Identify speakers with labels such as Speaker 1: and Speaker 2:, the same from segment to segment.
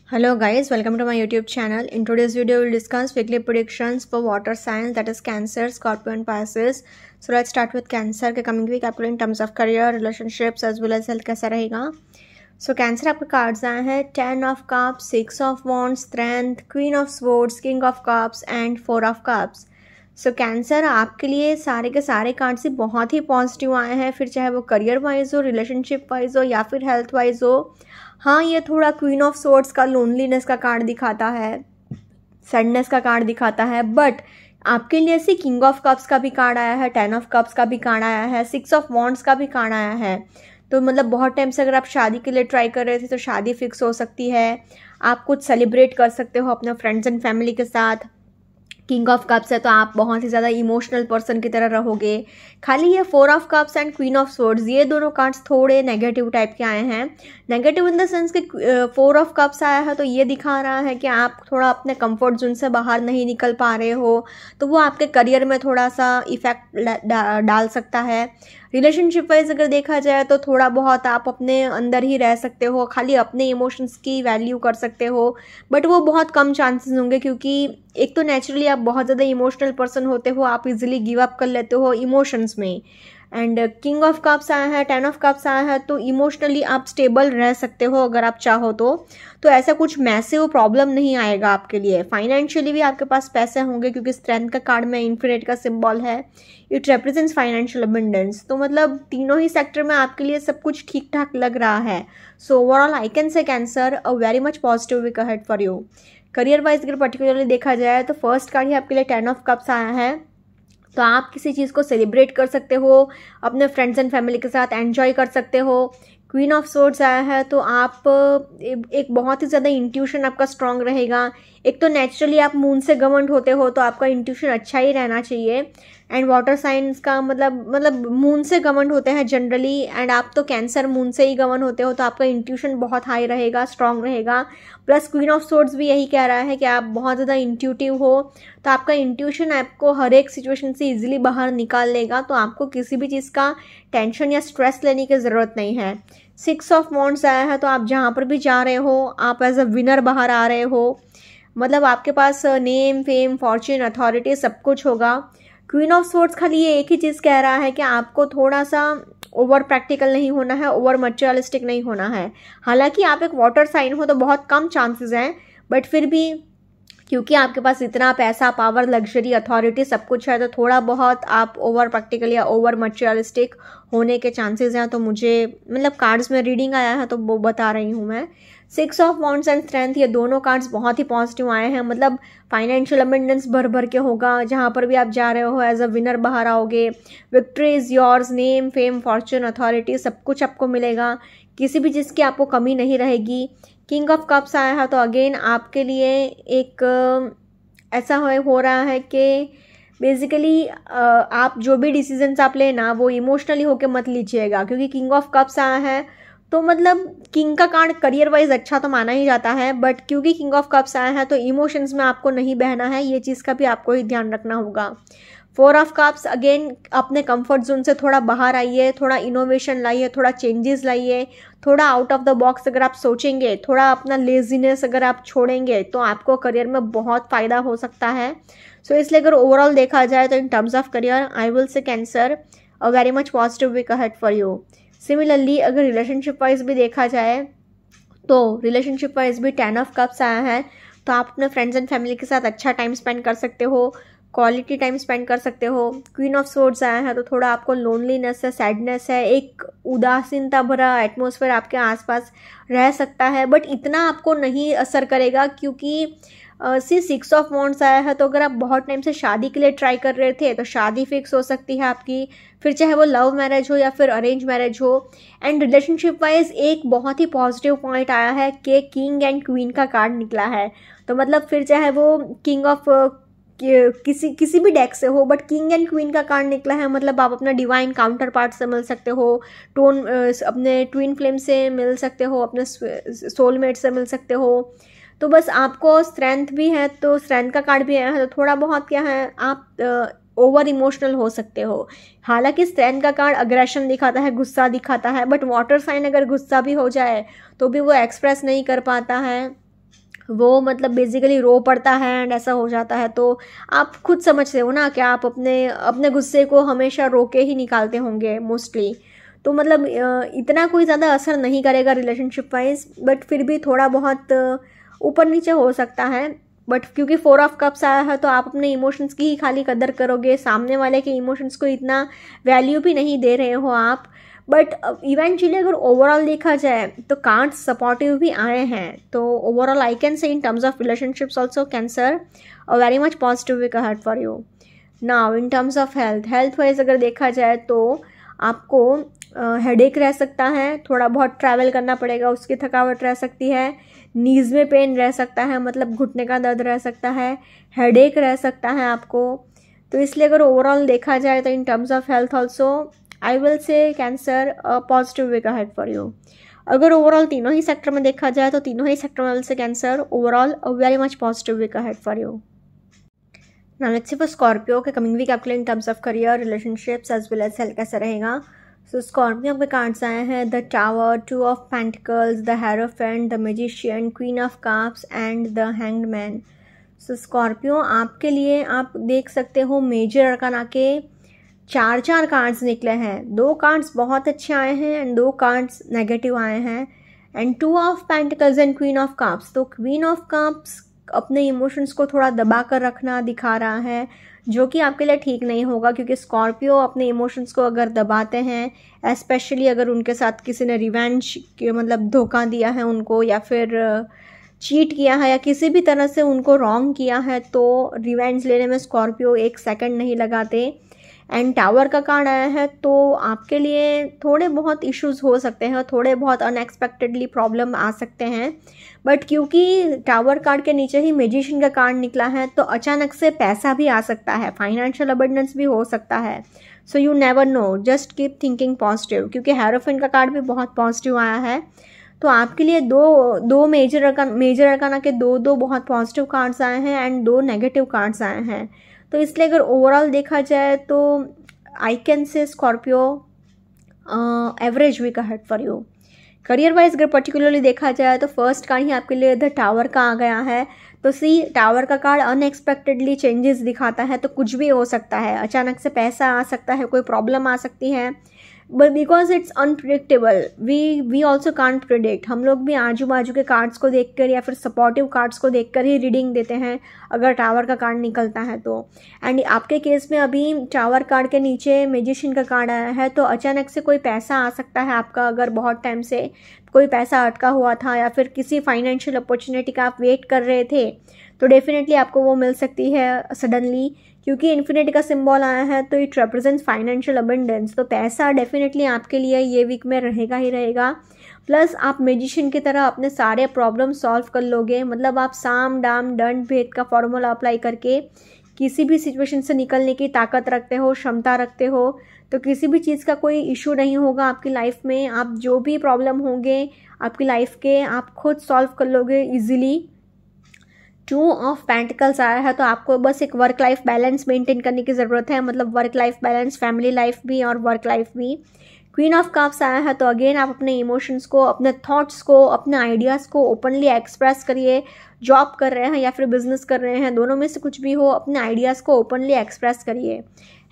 Speaker 1: Hello guys, welcome to my YouTube channel. In today's video, we'll discuss weekly predictions for water signs, that is Cancer, Scorpio and Pisces. So let's start with Cancer के coming week आपको in terms of career, relationships as well as health कैसा रहेगा. So Cancer आपके cards आए हैं 10 of Cups, 6 of Wands, Strength, Queen of Swords, King of Cups and 4 of Cups. So cancer आपके लिए सारे के सारे कार्ड्स ही बहुत ही पॉजिटिव आए हैं, फिर चाहे वो करियर वाइज हो, रिलेशनशिप वाइज हो या फिर हेल्थ वाइज हो. हाँ, ये थोड़ा क्वीन ऑफ सोर्ड्स का लोनलीनेस का कार्ड दिखाता है, सैडनेस का कार्ड दिखाता है, बट आपके लिए ऐसे किंग ऑफ कप्स का भी कार्ड आया है, 10 ऑफ कप्स का भी कार्ड आया है, 6 ऑफ वॉन्ड्स का भी कार्ड आया है. तो मतलब बहुत टाइम से अगर आप शादी के लिए ट्राई कर रहे थे तो शादी फिक्स हो सकती है. आप कुछ सेलिब्रेट कर सकते हो अपने फ्रेंड्स एंड फैमिली के साथ. किंग ऑफ कप्स है तो आप बहुत ही ज़्यादा इमोशनल पर्सन की तरह रहोगे. खाली ये 4 of cups and queen of swords, ये दोनों कार्ड्स थोड़े नेगेटिव टाइप के आए हैं. नेगेटिव इन द सेंस कि 4 ऑफ कप्स आया है तो ये दिखा रहा है कि आप थोड़ा अपने कंफर्ट जोन से बाहर नहीं निकल पा रहे हो, तो वो आपके करियर में थोड़ा सा इफेक्ट डाल सकता है. रिलेशनशिप वाइज अगर देखा जाए तो थोड़ा बहुत आप अपने अंदर ही रह सकते हो, खाली अपने इमोशंस की वैल्यू कर सकते हो, बट वो बहुत कम चांसेस होंगे क्योंकि एक तो नेचुरली आप बहुत ज़्यादा इमोशनल पर्सन होते हो, आप इजीली गिव अप कर लेते हो इमोशंस में. एंड किंग ऑफ कप्स आया है, 10 ऑफ कप्स आया है, तो इमोशनली आप स्टेबल रह सकते हो अगर आप चाहो तो ऐसा कुछ मैसिव प्रॉब्लम नहीं आएगा आपके लिए. फाइनेंशियली भी आपके पास पैसे होंगे क्योंकि स्ट्रेंथ का कार्ड में इन्फिनिट का सिंबल है, इट रिप्रेजेंट्स फाइनेंशियल अबंडेंस. तो मतलब तीनों ही सेक्टर में आपके लिए सब कुछ ठीक ठाक लग रहा है. So overall I can say cancer a very much positive week ahead for you. Career wise अगर पर्टिकुलरली देखा जाए तो फर्स्ट कार्ड ही आपके लिए 10 ऑफ कप्स आया है, तो आप किसी चीज़ को सेलिब्रेट कर सकते हो, अपने फ्रेंड्स एंड फैमिली के साथ एंजॉय कर सकते हो. क्वीन ऑफ सोर्ड्स आया है तो आप एक बहुत ही ज़्यादा इंट्यूशन आपका स्ट्रांग रहेगा. एक तो नेचुरली आप मून से गवर्नड होते हो तो आपका इंट्यूशन अच्छा ही रहना चाहिए. एंड वाटर साइंस का मतलब मून से गवर्न होते हैं जनरली, एंड आप तो कैंसर मून से ही गवर्न होते हो तो आपका इंट्यूशन बहुत हाई रहेगा, स्ट्रांग रहेगा. प्लस क्वीन ऑफ सोर्ड्स भी यही कह रहा है कि आप बहुत ज़्यादा इंट्यूटिव हो, तो आपका इंट्यूशन आपको हर एक सिचुएशन से इजीली बाहर निकाल लेगा, तो आपको किसी भी चीज़ का टेंशन या स्ट्रेस लेने की ज़रूरत नहीं है. 6 ऑफ वॉन्ड्स आया है तो आप जहाँ पर भी जा रहे हो आप एज अ विनर बाहर आ रहे हो, मतलब आपके पास नेम, फेम, फॉर्च्यून, अथॉरिटी सब कुछ होगा. क्वीन ऑफ सोर्ड्स खाली ये एक ही चीज़ कह रहा है कि आपको थोड़ा सा ओवर प्रैक्टिकल नहीं होना है, ओवर मटेरियलिस्टिक नहीं होना है. हालांकि आप एक वाटर साइन हो तो बहुत कम चांसेस हैं, बट फिर भी क्योंकि आपके पास इतना पैसा, पावर, लग्जरी, अथॉरिटी सब कुछ है तो थोड़ा बहुत आप ओवर प्रैक्टिकल या ओवर मटेरियलिस्टिक होने के चांसेस हैं. तो मुझे मतलब कार्ड्स में रीडिंग आया है तो वो बता रही हूँ मैं. 6 ऑफ वॉन्ड्स एंड स्ट्रेंथ, ये दोनों कार्ड्स बहुत ही पॉजिटिव आए हैं. मतलब फाइनेंशियल अबंडेंस भर भर के होगा, जहाँ पर भी आप जा रहे हो एज अ विनर बाहर आओगे. Victory is yours, name, fame, Fortune, authority सब कुछ आपको मिलेगा, किसी भी चीज़ की आपको कमी नहीं रहेगी. किंग ऑफ कप्स आया है तो अगेन आपके लिए एक ऐसा हो रहा है कि बेसिकली आप जो भी डिसीजंस आप लेना वो इमोशनली होके मत लीजिएगा, क्योंकि किंग ऑफ कप्स आया है तो मतलब किंग का कार्ड करियर वाइज अच्छा तो माना ही जाता है, बट क्योंकि किंग ऑफ कप्स आया है तो इमोशंस में आपको नहीं बहना है, ये चीज़ का भी आपको ही ध्यान रखना होगा. 4 ऑफ कप्स, अगेन अपने कंफर्ट जोन से थोड़ा बाहर आइए, थोड़ा इनोवेशन लाइए, थोड़ा चेंजेस लाइए, थोड़ा आउट ऑफ द बॉक्स अगर आप सोचेंगे, थोड़ा अपना लेजीनेस अगर आप छोड़ेंगे तो आपको करियर में बहुत फ़ायदा हो सकता है. सो इसलिए अगर ओवरऑल देखा जाए तो in terms of career I will say cancer a very much positive week ahead for you. Similarly अगर रिलेशनशिप वाइज भी देखा जाए तो रिलेशनशिप वाइज भी 10 ऑफ कप्स आया है, तो आप अपने फ्रेंड्स एंड फैमिली के साथ अच्छा टाइम स्पेंड कर सकते हो, क्वालिटी टाइम स्पेंड कर सकते हो. क्वीन ऑफ सोर्ड्स आया है तो थोड़ा आपको लोनलीनेस है, सैडनेस है, एक उदासीनता भरा एटमॉस्फेयर आपके आसपास रह सकता है, बट इतना आपको नहीं असर करेगा क्योंकि 6 ऑफ वॉन्ड्स आया है, तो अगर आप बहुत टाइम से शादी के लिए ट्राई कर रहे थे तो शादी फिक्स हो सकती है आपकी, फिर चाहे वो लव मैरिज हो या फिर अरेंज मैरिज हो. एंड रिलेशनशिप वाइज एक बहुत ही पॉजिटिव पॉइंट आया है कि किंग एंड क्वीन का कार्ड निकला है, तो मतलब फिर चाहे वो किंग ऑफ किसी भी डेक से हो, बट किंग एंड क्वीन का कार्ड निकला है, मतलब आप अपना डिवाइन काउंटर पार्ट से मिल सकते हो, अपने ट्विन फ्लेम से मिल सकते हो, अपने सोलमेट से मिल सकते हो. तो बस आपको स्ट्रेंथ भी है तो स्ट्रेंथ का कार्ड भी आया है, तो थोड़ा बहुत क्या है आप ओवर इमोशनल हो सकते हो. हालांकि स्ट्रेंथ का कार्ड अग्रेशन दिखाता है, गुस्सा दिखाता है, बट वाटर साइन अगर गुस्सा भी हो जाए तो भी वो एक्सप्रेस नहीं कर पाता है. वो मतलब बेसिकली रो पड़ता है एंड ऐसा हो जाता है। तो आप खुद समझते हो ना कि आप अपने अपने गुस्से को हमेशा रो के ही निकालते होंगे मोस्टली। तो मतलब इतना कोई ज़्यादा असर नहीं करेगा रिलेशनशिप वाइज, बट फिर भी थोड़ा बहुत ऊपर नीचे हो सकता है। बट क्योंकि 4 ऑफ कप्स आया है तो आप अपने इमोशंस की ही खाली कदर करोगे, सामने वाले के इमोशंस को इतना वैल्यू भी नहीं दे रहे हो आप। बट इवेंचुअली अगर ओवरऑल देखा जाए तो कार्ड्स सपोर्टिव भी आए हैं। तो overall I can say in terms of relationships also cancer very much positive week ahead for you. Now in terms of health wise अगर देखा जाए तो आपको हेडेक रह सकता है, थोड़ा बहुत ट्रैवल करना पड़ेगा, उसकी थकावट रह सकती है, नीज में पेन रह सकता है, मतलब घुटने का दर्द रह सकता है, हेडेक रह सकता है आपको। तो इसलिए अगर ओवरऑल देखा जाए तो in terms of health also I will say cancer positive week ahead for you. अगर ओवरऑल तीनों ही सेक्टर में देखा जाए तो तीनों ही सेक्टर में से cancer overall very much positive week ahead for you. Now let's see for Scorpio के कमिंग वीक आपके लिए in terms of career, relationships as well as health कैसा रहेगा। सो स्कॉर्पियो के कार्ड्स आए हैं the tower, 2 of pentacles, the hierophant, the magician, queen of cups and the hanged man. So Scorpio आपके लिए आप देख सकते हो मेजर अरकाना के 4 कार्ड्स निकले हैं। 2 कार्ड्स बहुत अच्छे आए हैं एंड 2 कार्ड्स नेगेटिव आए हैं and 2 of pentacles and queen of cups. तो क्वीन ऑफ कप्स अपने इमोशंस को थोड़ा दबा कर रखना दिखा रहा है, जो कि आपके लिए ठीक नहीं होगा, क्योंकि स्कॉर्पियो अपने इमोशंस को अगर दबाते हैं, स्पेशली अगर उनके साथ किसी ने रिवेंज मतलब धोखा दिया है उनको, या फिर चीट किया है, या किसी भी तरह से उनको रॉन्ग किया है, तो रिवेंज लेने में स्कॉर्पियो 1 सेकंड नहीं लगाते। एंड टावर का कार्ड आया है तो आपके लिए थोड़े बहुत इश्यूज हो सकते हैं, थोड़े बहुत अनएक्सपेक्टेडली प्रॉब्लम आ सकते हैं। बट क्योंकि टावर कार्ड के नीचे ही मैजिशियन का कार्ड निकला है तो अचानक से पैसा भी आ सकता है, फाइनेंशियल अबंडेंस भी हो सकता है। So you never know, just keep thinking positive, क्योंकि हेरोफेंट का कार्ड भी बहुत पॉजिटिव आया है। तो आपके लिए दो मेजर अरकाना के दो बहुत पॉजिटिव कार्ड्स आए हैं एंड 2 नेगेटिव कार्ड्स आए हैं। तो इसलिए अगर ओवरऑल देखा जाए तो I can say Scorpio average week ahead for you. Career wise अगर पर्टिकुलरली देखा जाए तो फर्स्ट कार्ड ही आपके लिए द टावर का आ गया है। तो सी टावर का कार्ड अनएक्सपेक्टेडली चेंजेस दिखाता है, तो कुछ भी हो सकता है, अचानक से पैसा आ सकता है, कोई प्रॉब्लम आ सकती है। But because it's unpredictable, we also can't predict. हम लोग भी आजू बाजू के कार्ड्स को देखकर या फिर सपोर्टिव कार्ड्स को देखकर ही रीडिंग देते हैं अगर टावर का कार्ड निकलता है तो। एंड आपके केस में अभी टावर कार्ड के नीचे मैजिशियन का कार्ड आया है, तो अचानक से कोई पैसा आ सकता है आपका, अगर बहुत टाइम से कोई पैसा अटका हुआ था या फिर किसी फाइनेंशियल अपॉर्चुनिटी का आप वेट कर रहे थे तो डेफिनेटली आपको वो मिल सकती है सडनली। क्योंकि इन्फिनिटी का सिंबल आया है तो इट रिप्रेजेंट्स फाइनेंशियल अबंडेंस, तो पैसा डेफिनेटली आपके लिए ये वीक में रहेगा ही रहेगा। प्लस आप मैजिशियन की तरह अपने सारे प्रॉब्लम सॉल्व कर लोगे, मतलब आप साम दाम दंड भेद का फॉर्मूला अप्लाई करके किसी भी सिचुएशन से निकलने की ताकत रखते हो, क्षमता रखते हो। तो किसी भी चीज़ का कोई इशू नहीं होगा आपकी लाइफ में, आप जो भी प्रॉब्लम होंगे आपकी लाइफ के आप खुद सॉल्व कर लोगे ईजिली। 2 ऑफ पेंटिकल्स आया है तो आपको बस एक वर्क लाइफ बैलेंस मेंटेन करने की ज़रूरत है, मतलब work life balance, family life भी और वर्क लाइफ भी। क्वीन ऑफ कप्स आया है तो अगेन आप अपने इमोशंस को, अपने थॉट्स को, अपने आइडियाज़ को ओपनली एक्सप्रेस करिए। जॉब कर रहे हैं या फिर बिजनेस कर रहे हैं, दोनों में से कुछ भी हो, अपने आइडियाज़ को ओपनली एक्सप्रेस करिए।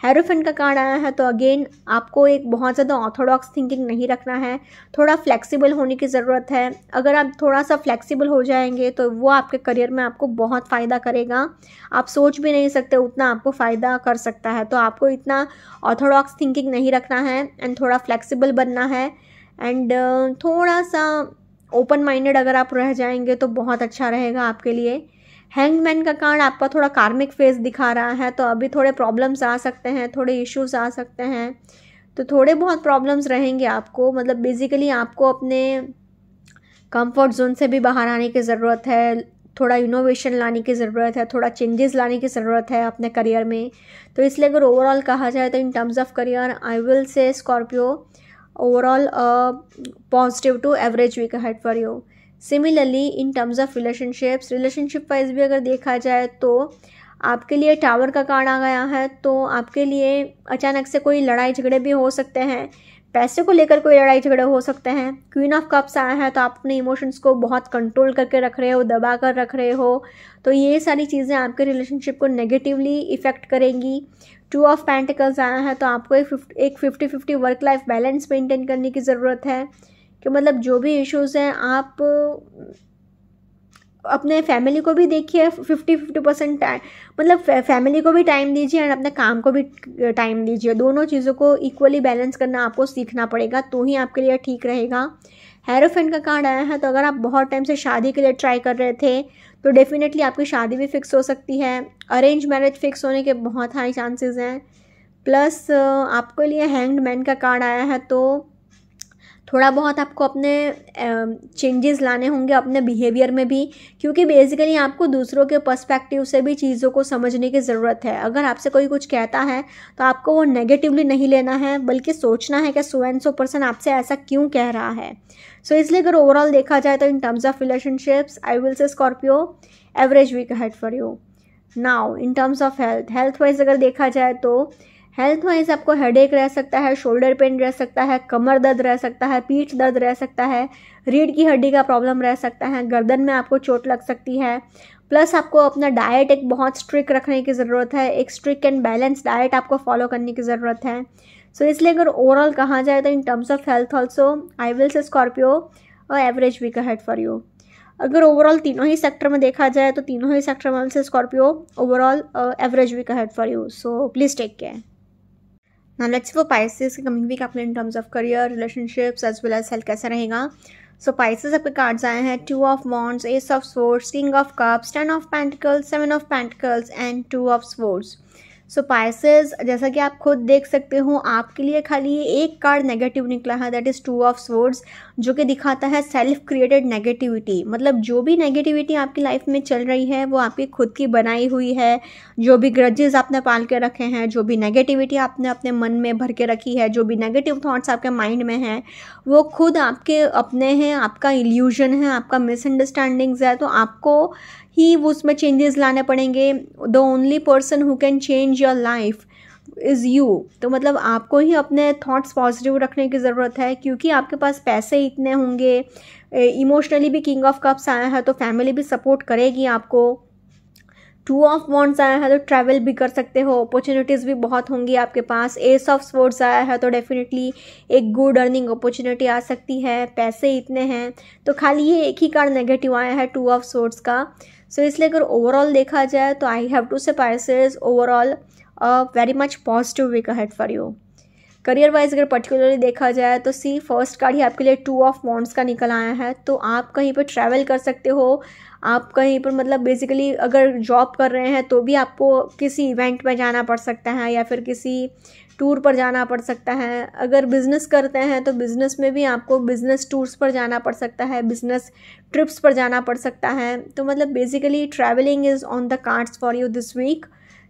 Speaker 1: हेरोफेंट का कार्ड आया है तो अगेन आपको एक बहुत ज़्यादा ऑर्थोडॉक्स थिंकिंग नहीं रखना है, थोड़ा फ्लेक्सिबल होने की ज़रूरत है। अगर आप थोड़ा सा फ्लेक्सिबल हो जाएंगे तो वो आपके करियर में आपको बहुत फ़ायदा करेगा, आप सोच भी नहीं सकते उतना आपको फ़ायदा कर सकता है। तो आपको इतना ऑर्थोडॉक्स थिंकिंग नहीं रखना है एंड थोड़ा फ्लेक्सिबल बनना है एंड थोड़ा सा ओपन माइंडेड अगर आप रह जाएंगे तो बहुत अच्छा रहेगा आपके लिए। हैंगमैन का कार्ड आपका थोड़ा कार्मिक फेस दिखा रहा है, तो अभी थोड़े प्रॉब्लम्स आ सकते हैं, थोड़े इश्यूज आ सकते हैं, तो थोड़े बहुत प्रॉब्लम्स रहेंगे आपको। मतलब बेसिकली आपको अपने कंफर्ट जोन से भी बाहर आने की ज़रूरत है, थोड़ा इनोवेशन लाने की ज़रूरत है, थोड़ा चेंजेस लाने की ज़रूरत है अपने करियर में। तो इसलिए अगर ओवरऑल कहा जाए तो in terms of career I will say Scorpio overall positive to average week ahead for you. Similarly in terms of relationship wise भी अगर देखा जाए तो आपके लिए टावर का कार्ड आ गया है, तो आपके लिए अचानक से कोई लड़ाई झगड़े भी हो सकते हैं, पैसे को लेकर कोई लड़ाई झगड़े हो सकते हैं। क्वीन ऑफ कप्स आया है तो आप अपने इमोशंस को बहुत कंट्रोल करके रख रहे हो, दबा कर रख रहे हो, तो ये सारी चीज़ें आपके रिलेशनशिप को नेगेटिवली इफ़ेक्ट करेंगी। 2 ऑफ पेंटिकल्स आया है तो आपको एक 50-50 वर्क लाइफ बैलेंस मेंटेन करने की ज़रूरत है कि मतलब जो भी इश्यूज़ हैं आप अपने फैमिली को भी देखिए, 50-50% टाइम, मतलब फैमिली को भी टाइम दीजिए एंड अपने काम को भी टाइम दीजिए। दोनों चीज़ों को इक्वली बैलेंस करना आपको सीखना पड़ेगा, तो ही आपके लिए ठीक रहेगा। हेरोफेंट का कार्ड आया है तो अगर आप बहुत टाइम से शादी के लिए ट्राई कर रहे थे तो डेफिनेटली आपकी शादी भी फिक्स हो सकती है। अरेंज मैरिज फिक्स होने के बहुत हाई चांसेस हैं। प्लस आपके लिए हैंग्ड मैन का कार्ड आया है तो थोड़ा बहुत आपको अपने चेंजेस लाने होंगे अपने बिहेवियर में भी, क्योंकि बेसिकली आपको दूसरों के पर्सपेक्टिव से भी चीज़ों को समझने की ज़रूरत है। अगर आपसे कोई कुछ कहता है तो आपको वो नेगेटिवली नहीं लेना है, बल्कि सोचना है कि सो एंड सो पर्सन आपसे ऐसा क्यों कह रहा है। सो इसलिए अगर ओवरऑल देखा जाए तो in terms of relationships I will say Scorpio average week ahead for you. Now in terms of health wise अगर देखा जाए तो हेल्थ वाइज आपको हेडेक रह सकता है, शोल्डर पेन रह सकता है, कमर दर्द रह सकता है, पीठ दर्द रह सकता है, रीढ़ की हड्डी का प्रॉब्लम रह सकता है, गर्दन में आपको चोट लग सकती है। प्लस आपको अपना डाइट एक बहुत स्ट्रिक्ट रखने की ज़रूरत है, एक स्ट्रिक्ट एंड बैलेंस डाइट आपको फॉलो करने की ज़रूरत है। सो इसलिए अगर ओवरऑल कहा जाए तो in terms of health also I will say Scorpio और average week ahead for you. अगर ओवरऑल तीनों ही सेक्टर में देखा जाए तो तीनों ही सेक्टर में से Scorpio overall average week ahead for you. So please take care. Now let's see for Pisces coming week आपने in terms of career, relationships as well as health कैसा रहेगा। So Pisces आपके कार्ड्स आए हैं 2 of Wands, Ace of Swords, King of Cups, 10 of Pentacles, 7 of Pentacles and 2 of Swords। So Pisces जैसा कि आप खुद देख सकते हो आपके लिए खाली एक कार्ड नेगेटिव निकला है, दैट इज़ 2 ऑफ स्वॉर्ड्स, जो कि दिखाता है सेल्फ क्रिएटेड नेगेटिविटी। मतलब जो भी नेगेटिविटी आपकी लाइफ में चल रही है वो आपकी खुद की बनाई हुई है। जो भी ग्रजेस आपने पाल के रखे हैं, जो भी नेगेटिविटी आपने अपने मन में भर के रखी है, जो भी नेगेटिव थॉट्स आपके माइंड में हैं, वो खुद आपके अपने हैं, आपका इल्यूजन है, आपका मिसअंडरस्टैंडिंग्स है। तो आपको ही उसमें चेंजेस लाने पड़ेंगे। The only person who can change your life is you. तो मतलब आपको ही अपने थॉट्स पॉजिटिव रखने की ज़रूरत है, क्योंकि आपके पास पैसे इतने होंगे, इमोशनली भी किंग ऑफ कप्स आया है तो फैमिली भी सपोर्ट करेगी आपको। 2 ऑफ वॉन्ड्स आया है तो ट्रैवल भी कर सकते हो, अपॉर्चुनिटीज़ भी बहुत होंगी आपके पास। एस ऑफ स्वॉर्ड्स आया है तो डेफिनेटली एक गुड अर्निंग अपॉर्चुनिटी आ सकती है, पैसे इतने हैं। तो खाली ये एक ही कार्ड नेगेटिव आया है 2 ऑफ स्वॉर्ड्स का। सो इसलिए अगर ओवरऑल देखा जाए तो I have to say Pisces overall very much positive week ahead for you. Career wise अगर पर्टिकुलरली देखा जाए तो सी फर्स्ट कार्ड ही आपके लिए 2 ऑफ वॉन्ड्स का निकल आया है। तो आप कहीं पर ट्रैवल कर सकते हो, आप कहीं पर मतलब बेसिकली अगर जॉब कर रहे हैं तो भी आपको किसी इवेंट में जाना पड़ सकता है या फिर किसी टूर पर जाना पड़ सकता है। अगर बिज़नेस करते हैं तो बिज़नेस में भी आपको बिज़नेस टूर्स पर जाना पड़ सकता है, बिज़नेस ट्रिप्स पर जाना पड़ सकता है। तो मतलब basically travelling is on the cards for you this week.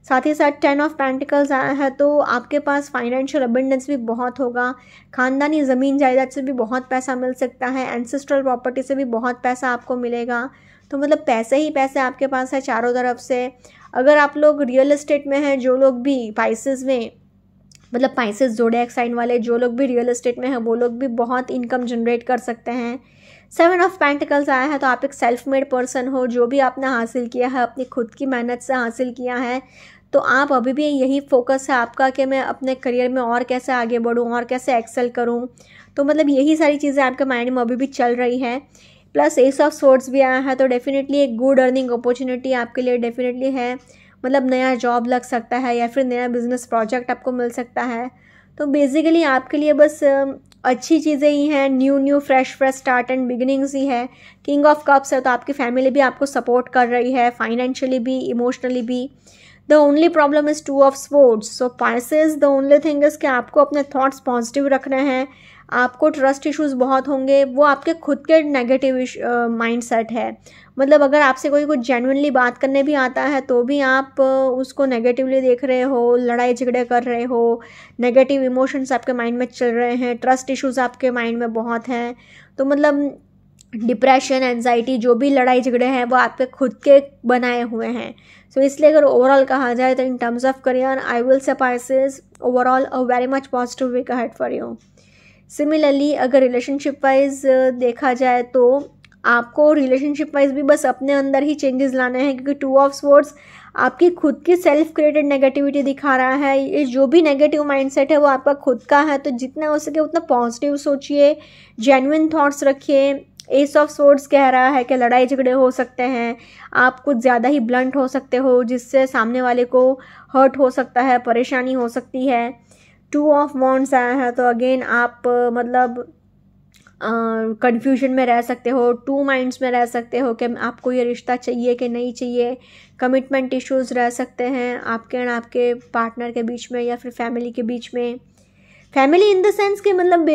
Speaker 1: साथ ही साथ 10 ऑफ पेंटिकल्स आया है तो आपके पास फाइनेंशियल अबंडेंस भी बहुत होगा, खानदानी ज़मीन जायदाद से भी बहुत पैसा मिल सकता है, एंसेस्ट्रल प्रॉपर्टी से भी बहुत पैसा आपको मिलेगा। तो मतलब पैसे ही पैसे आपके पास है चारों तरफ से। अगर आप लोग रियल एस्टेट में हैं, जो लोग भी Pisces में मतलब Pisces ज़ोडिएक साइन वाले जो लोग भी रियल एस्टेट में हैं वो लोग भी बहुत इनकम जनरेट कर सकते हैं। 7 ऑफ पेंटिकल्स आया है तो आप एक सेल्फ मेड पर्सन हो, जो भी आपने हासिल किया है अपनी खुद की मेहनत से हासिल किया है। तो आप अभी भी यही फोकस है आपका कि मैं अपने करियर में और कैसे आगे बढ़ूँ और कैसे एक्सेल करूँ। तो मतलब यही सारी चीज़ें आपके माइंड में अभी भी चल रही है। प्लस एस ऑफ स्वॉर्ड्स भी आया है तो डेफिनेटली एक गुड अर्निंग अपॉर्चुनिटी आपके लिए डेफिनेटली है। मतलब नया जॉब लग सकता है या फिर नया बिजनेस प्रोजेक्ट आपको मिल सकता है। तो बेसिकली आपके लिए बस अच्छी चीज़ें ही हैं, new fresh start and beginnings ही है। किंग ऑफ कप्स है तो आपकी फैमिली भी आपको सपोर्ट कर रही है, फाइनेंशियली भी, इमोशनली भी। The only problem is 2 of swords. So Pisces the only thing is कि आपको अपने थॉट्स पॉजिटिव रखने हैं। आपको ट्रस्ट इश्यूज़ बहुत होंगे, वो आपके खुद के नेगेटिव माइंड सेट है। मतलब अगर आपसे कोई कुछ जेन्युइनली बात करने भी आता है तो भी आप उसको नेगेटिवली देख रहे हो, लड़ाई झगड़े कर रहे हो, नेगेटिव इमोशंस आपके माइंड में चल रहे हैं, ट्रस्ट इश्यूज़ आपके माइंड में बहुत हैं। तो मतलब डिप्रेशन, एंजाइटी, जो भी लड़ाई झगड़े हैं वो आपके खुद के बनाए हुए हैं। सो इसलिए अगर ओवरऑल कहा जाए तो in terms of career I will say Pisces overall a very much positive week ahead for you. Similarly अगर रिलेशनशिप वाइज देखा जाए तो आपको रिलेशनशिप वाइज भी बस अपने अंदर ही चेंजेस लाने हैं, क्योंकि 2 ऑफ स्वॉर्ड्स आपकी खुद की सेल्फ क्रिएटेड नेगेटिविटी दिखा रहा है। ये जो भी नेगेटिव माइंडसेट है वो आपका खुद का है, तो जितना हो सके उतना पॉजिटिव सोचिए, जेन्युइन थॉट्स रखिए। एस ऑफ स्वॉर्ड्स कह रहा है कि लड़ाई झगड़े हो सकते हैं, आप कुछ ज़्यादा ही ब्लंट हो सकते हो जिससे सामने वाले को हर्ट हो सकता है, परेशानी हो सकती है। 2 ऑफ वॉन्ड्स आया है तो अगेन आप मतलब कन्फ्यूजन में रह सकते हो, 2 माइंड्स में रह सकते हो कि आपको ये रिश्ता चाहिए कि नहीं चाहिए। कमिटमेंट इश्यूज रह सकते हैं आपके एंड आपके पार्टनर के बीच में या फिर फैमिली के बीच में। फैमिली इन द सेंस कि मतलब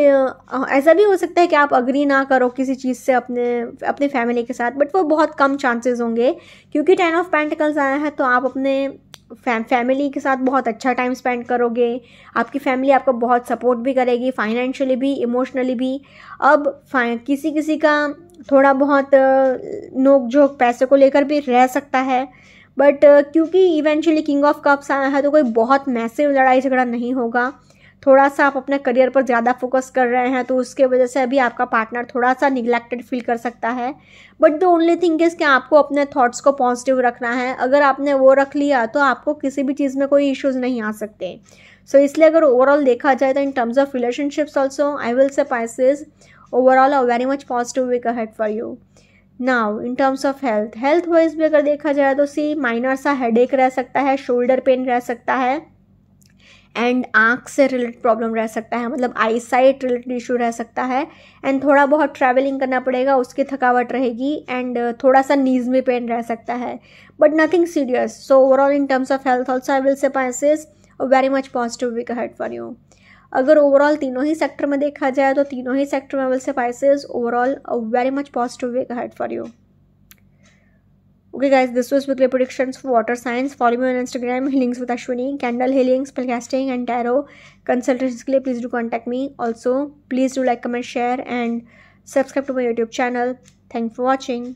Speaker 1: ऐसा भी हो सकता है कि आप अग्री ना करो किसी चीज़ से अपने फैमिली के साथ, बट वो बहुत कम चांसेस होंगे, क्योंकि 10 ऑफ पेंटिकल्स आया है तो आप अपने फैमिली के साथ बहुत अच्छा टाइम स्पेंड करोगे। आपकी फैमिली आपको बहुत सपोर्ट भी करेगी, फाइनेंशियली भी, इमोशनली भी। अब किसी का थोड़ा बहुत नोक झोंक पैसे को लेकर भी रह सकता है, बट क्योंकि इवेंचुअली किंग ऑफ कप्स आया है तो कोई बहुत मैसिव लड़ाई झगड़ा नहीं होगा। थोड़ा सा आप अपने करियर पर ज़्यादा फोकस कर रहे हैं तो उसके वजह से अभी आपका पार्टनर थोड़ा सा निगलेक्टेड फील कर सकता है, but the only thing is कि आपको अपने थॉट्स को पॉजिटिव रखना है। अगर आपने वो रख लिया तो आपको किसी भी चीज़ में कोई इश्यूज़ नहीं आ सकते। सो इसलिए अगर ओवरऑल देखा जाए तो in terms of relationships also I will say Pisces overall a very much positive week ahead for you. Now in terms of health wise भी अगर देखा जाए तो सी माइनर सा हेडेक रह सकता है, शोल्डर पेन रह सकता है एंड आँख से रिलेटेड प्रॉब्लम रह सकता है, मतलब आई साइट रिलेटेड इशू रह सकता है एंड थोड़ा बहुत ट्रैवलिंग करना पड़ेगा, उसकी थकावट रहेगी एंड थोड़ा सा नीज में पेन रह सकता है, but nothing serious. So overall in terms of health also I will say Pisces a very much positive week ahead for you. अगर ओवरऑल तीनों ही सेक्टर में देखा जाए तो तीनों ही सेक्टर में I will say Pisces overall a very much positive week ahead for you. Okay guys, this was weekly predictions for water signs. Follow me on Instagram, Healings with Ashwini, candle healing, spellcasting and tarot consultations के लिए please do contact me. Also, please do like, comment, share and subscribe to my YouTube channel. Thanks for watching.